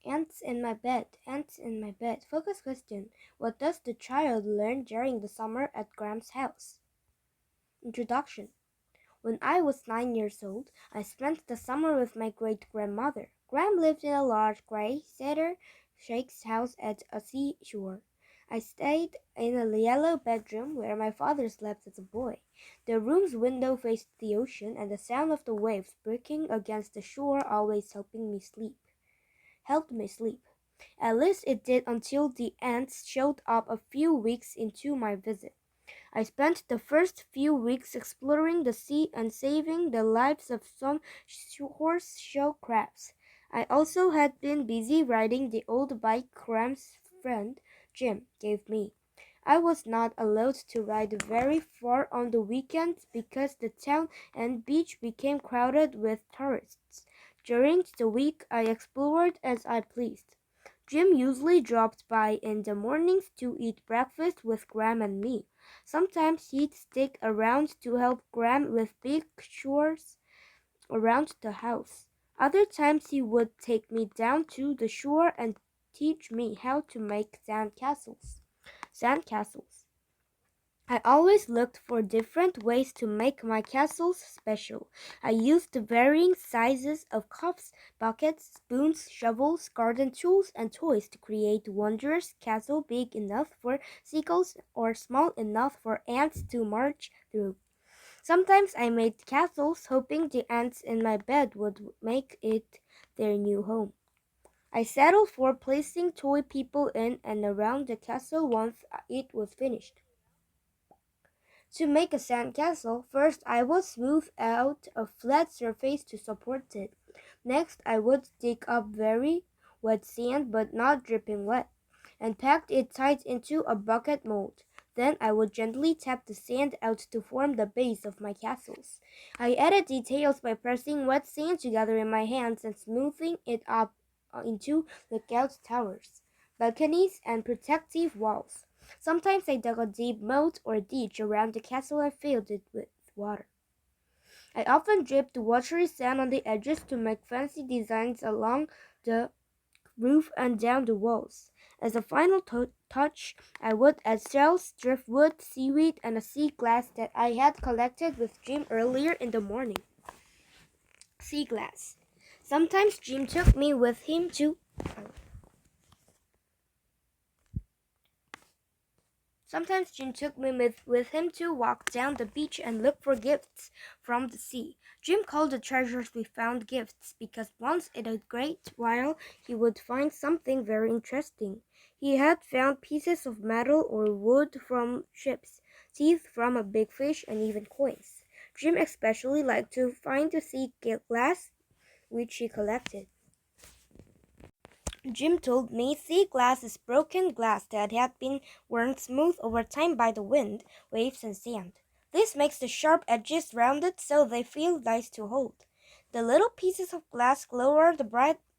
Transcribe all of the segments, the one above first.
Ants in my bed, ants in my bed. Focus question. What does the child learn during the summer at Graham's house? Introduction. When I was 9 years old, I spent the summer with my great-grandmother. Graham lived in a large gray cedar shakes house at a seashore. I stayed in a yellow bedroom where my father slept as a boy. The room's window faced the ocean, and the sound of the waves breaking against the shore always helped me sleep. At least it did until the ants showed up a few weeks into my visit. I spent the first few weeks exploring the sea and saving the lives of some horseshoe crabs. I also had been busy riding the old bike Graham's friend Jim gave me. I was not allowed to ride very far on the weekends because the town and beach became crowded with tourists. During the week, I explored as I pleased. Jim usually dropped by in the mornings to eat breakfast with Graham and me. Sometimes he'd stick around to help Graham with big chores around the house. Other times he would take me down to the shore and teach me how to make Sandcastles. I always looked for different ways to make my castles special. I used varying sizes of cups, buckets, spoons, shovels, garden tools, and toys to create wondrous castle big enough for seagulls or small enough for ants to march through. Sometimes I made castles hoping the ants in my bed would make it their new home. I settled for placing toy people in and around the castle once it was finished. To make a sand castle, first I would smooth out a flat surface to support it. Next, I would dig up very wet sand but not dripping wet, and packed it tight into a bucket mold. Then I would gently tap the sand out to form the base of my castles. I added details by pressing wet sand together in my hands and smoothing it up into lookout towers, balconies, and protective walls. Sometimes I dug a deep moat or ditch around the castle and filled it with water. I often dripped watery sand on the edges to make fancy designs along the roof and down the walls. As a final touch, I would add shells, driftwood, seaweed, and a sea glass that I had collected with Jim earlier in the morning. Sea glass. Sometimes Jim took me with him to Sometimes Jim took me with him to walk down the beach and look for gifts from the sea. Jim called the treasures we found gifts because once in a great while he would find something very interesting. He had found pieces of metal or wood from ships, teeth from a big fish, and even coins. Jim especially liked to find the sea glass which he collected. Jim told me sea glass is broken glass that had been worn smooth over time by the wind, waves, and sand. This makes the sharp edges rounded so they feel nice to hold. The little pieces of glass glowed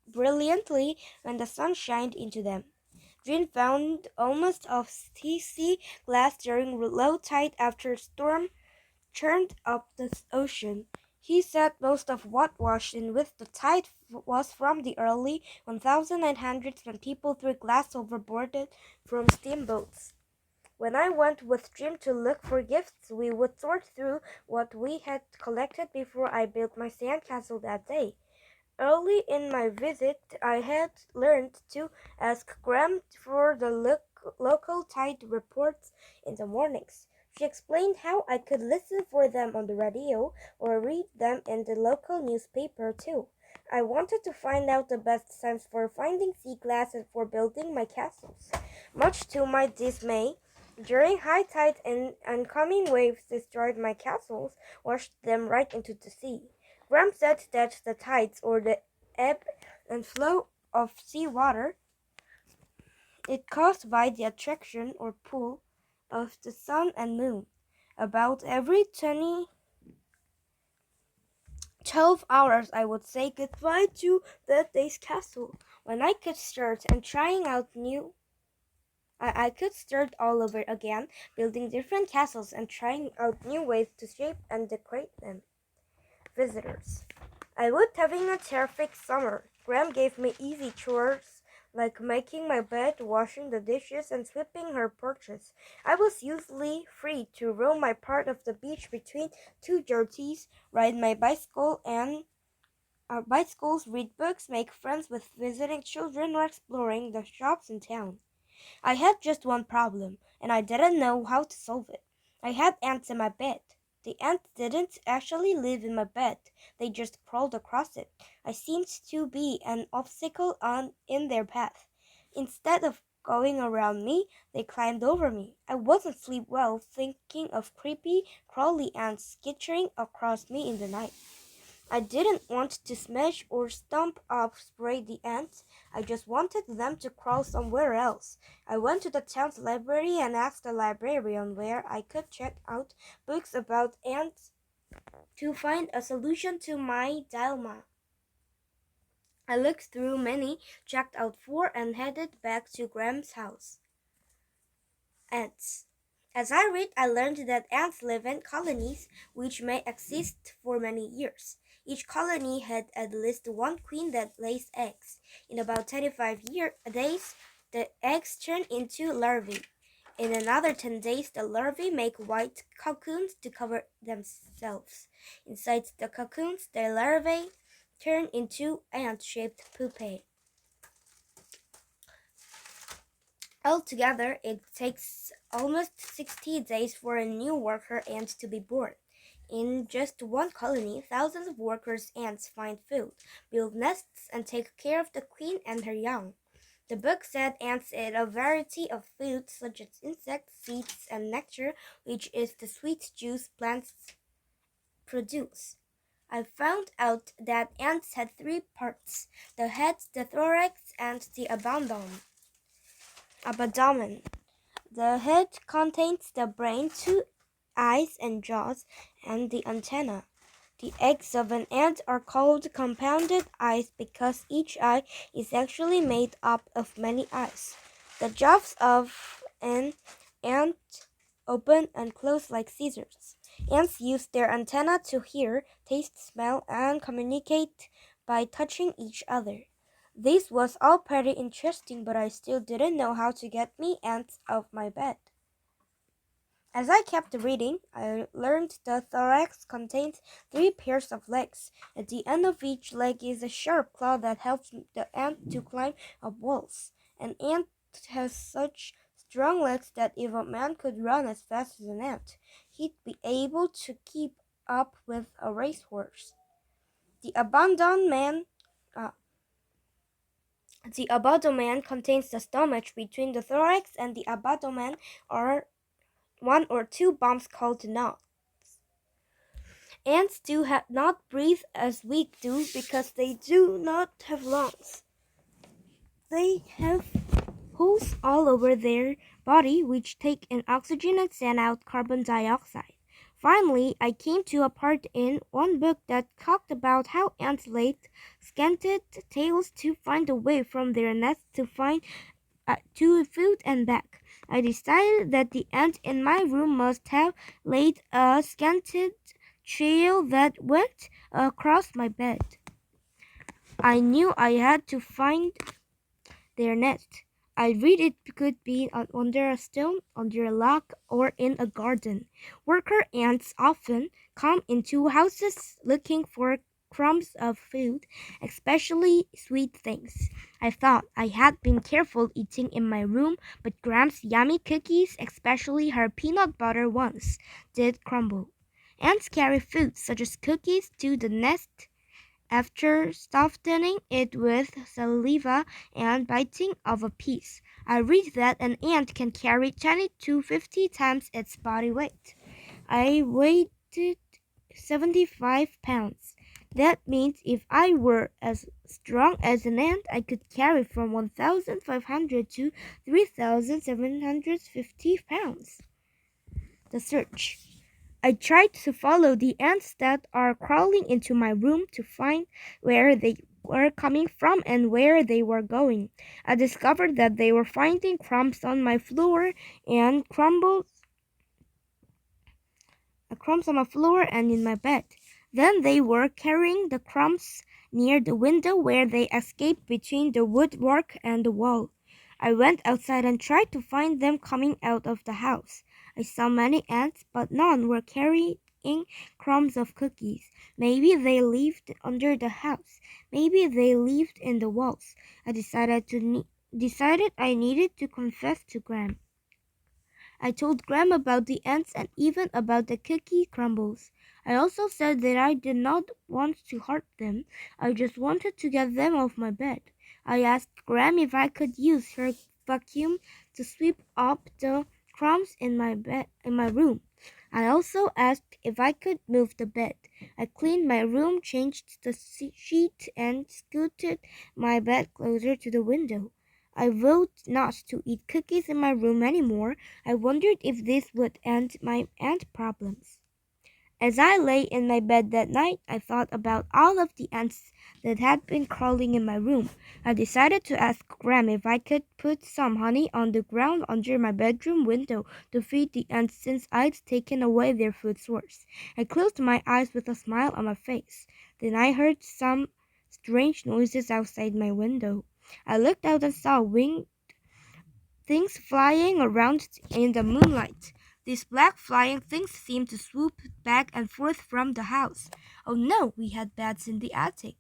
brilliantly when the sun shined into them. Jim found almost of sea glass during low tide after a storm churned up the ocean. He said most of what washed in with the tide was from the early 1900s when people threw glass overboard from steamboats. When I went with Jim to look for gifts, we would sort through what we had collected before I built my sandcastle that day. Early in my visit, I had learned to ask Graham for the local tide reports in the mornings. She explained how I could listen for them on the radio or read them in the local newspaper too. I wanted to find out the best times for finding sea glass and for building my castles. Much to my dismay, during high tide and oncoming waves destroyed my castles, washed them right into the sea. Graham said that the tides, or the ebb and flow of sea water, is caused by the attraction or pull of the sun and moon. About every 12 hours I would say goodbye to that day's castle. When I could start and trying out new I could start all over again, building different castles and trying out new ways to shape and decorate them. Visitors. I was having a terrific summer. Gram gave me easy chores like making my bed, washing the dishes, and sweeping her porches. I was usually free to roam my part of the beach between two jerseys, ride my bicycle, and bicycles, read books, make friends with visiting children, or exploring the shops in town. I had just one problem, and I didn't know how to solve it. I had ants in my bed. The ants didn't actually live in my bed, they just crawled across it. I seemed to be an obstacle in their path. Instead of going around me, they climbed over me. I wasn't sleep well thinking of creepy, crawly ants skittering across me in the night. I didn't want to smash or stomp up spray the ants. I just wanted them to crawl somewhere else. I went to the town's library and asked the librarian where I could check out books about ants to find a solution to my dilemma. I looked through many, checked out four, and headed back to Graham's house. Ants. As I read, I learned that ants live in colonies which may exist for many years. Each colony had at least one queen that lays eggs. In about days, the eggs turn into larvae. In another 10 days, the larvae make white cocoons to cover themselves. Inside the cocoons, the larvae turn into ant-shaped pupae. Altogether, it takes almost 60 days for a new worker ant to be born. In just one colony, thousands of workers ants find food, build nests, and take care of the queen and her young. The book said ants eat a variety of foods such as insects, seeds, and nectar, which is the sweet juice plants produce. I found out that ants had three parts: the head, the thorax, and the abdomen. The head contains the brain, two eyes and jaws, and the antenna. The eggs of an ant are called compounded eyes because each eye is actually made up of many eyes. The jaws of an ant open and close like scissors. Ants use their antenna to hear, taste, smell, and communicate by touching each other. This was all pretty interesting, but I still didn't know how to get me ants off my bed. As I kept reading, I learned the thorax contains three pairs of legs. At the end of each leg is a sharp claw that helps the ant to climb up walls. An ant has such strong legs that if a man could run as fast as an ant, he'd be able to keep up with a racehorse. The abdomen contains the stomach. Between the thorax and the abdomen are one or two bumps called nodes. Ants do not breathe as we do because they do not have lungs. They have holes all over their body which take in oxygen and send out carbon dioxide. Finally, I came to a part in one book that talked about how ants laid slanted tails to find a way from their nest to find to food and back. I decided that the ant in my room must have laid a slanted trail that went across my bed. I knew I had to find their nest. I read it could be under a stone, under a log, or in a garden. Worker ants often come into houses looking for crumbs of food, especially sweet things. I thought I had been careful eating in my room, but Gram's yummy cookies, especially her peanut butter ones, did crumble. Ants carry food such as cookies to the nest after softening it with saliva and biting of a piece. I read that an ant can carry 20 to 50 times its body weight. I weighed 75 pounds. That means if I were as strong as an ant, I could carry from 1,500 to 3,750 pounds. The search. I tried to follow the ants that are crawling into my room to find where they were coming from and where they were going. I discovered that they were finding crumbs on my floor and crumbs on my floor and in my bed. Then they were carrying the crumbs near the window where they escaped between the woodwork and the wall. I went outside and tried to find them coming out of the house. I saw many ants, but none were carrying crumbs of cookies. Maybe they lived under the house. Maybe they lived in the walls. I decided I needed to confess to Gram. I told Gram about the ants and even about the cookie crumbles. I also said that I did not want to hurt them. I just wanted to get them off my bed. I asked Gram if I could use her vacuum to sweep up the crumbs in my room. I also asked if I could move the bed. I cleaned my room, changed the sheet, and scooted my bed closer to the window. I vowed not to eat cookies in my room anymore. I wondered if this would end my ant problems. As I lay in my bed that night, I thought about all of the ants that had been crawling in my room. I decided to ask Gram if I could put some honey on the ground under my bedroom window to feed the ants since I'd taken away their food source. I closed my eyes with a smile on my face. Then I heard some strange noises outside my window. I looked out and saw winged things flying around in the moonlight. These black flying things seemed to swoop back and forth from the house. Oh no, we had bats in the attic.